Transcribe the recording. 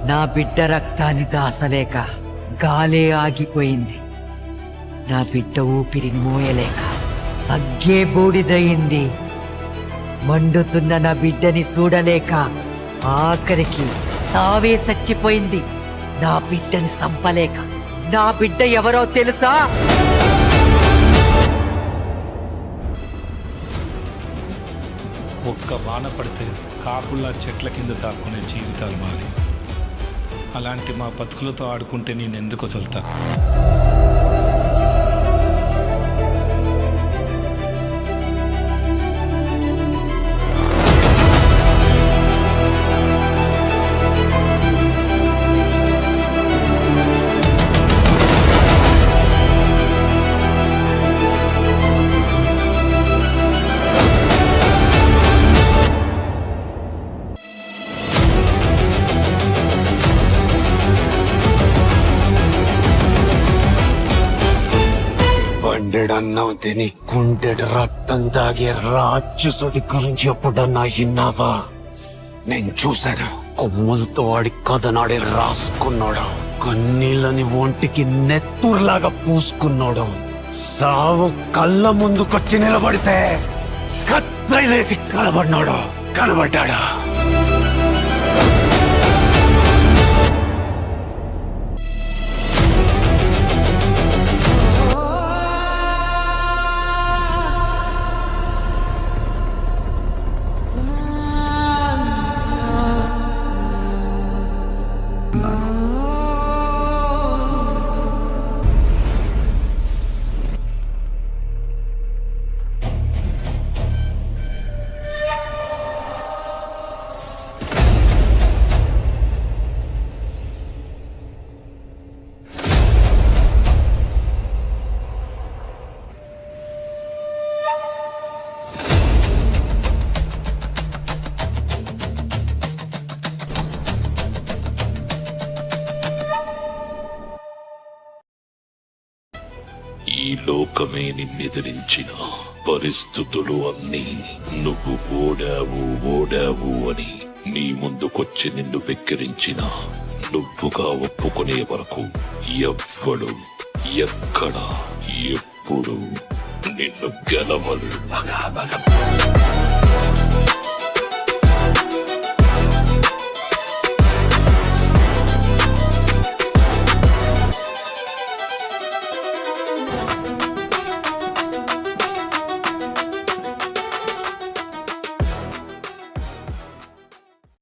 నా బిడ్డ రక్తాన్ని దాసలేక గాలే ఆగిపోయింది. నా బిడ్డ ఊపిరిని మోయలేక అగ్గే బూడిదయింది. మండుతున్న నా బిడ్డని చూడలేక ఆఖరికి సావే చచ్చిపోయింది. నా బిడ్డని సంపలేక. నా బిడ్డ ఎవరో తెలుసా? ఒక్క వాన పడితే కాపుల్లా చెట్ల కింద దాక్కునే జీవితాలు మాది. అలాంటి మా బతుకులతో ఆడుకుంటే నేనెందుకు వదులుతా? బండెడన్నావు తిని కుండెడు రక్తం తాగే రాక్షసుడి గురించి ఎప్పుడన్నా విన్నావా? నేను చూశాను. కొమ్ములతో వాడి కథనాడి రాసుకున్నాడు. కన్నీళ్ళని ఒంటికి నెత్తురులాగా పూసుకున్నాడు. సావు కళ్ళ ముందుకొచ్చి నిలబడితే కత్తిలేసి కనబడ్డాడా? ఈ లోకమే నిన్నెదిరించిన పరిస్థితులు అన్నీ నువ్వు ఓడావు అని నీ ముందుకొచ్చి నిన్ను వెక్కిరించిన నువ్వుగా ఒప్పుకునే వరకు ఎవ్వడు ఎక్కడ ఎప్పుడు నిన్ను గెలవలు.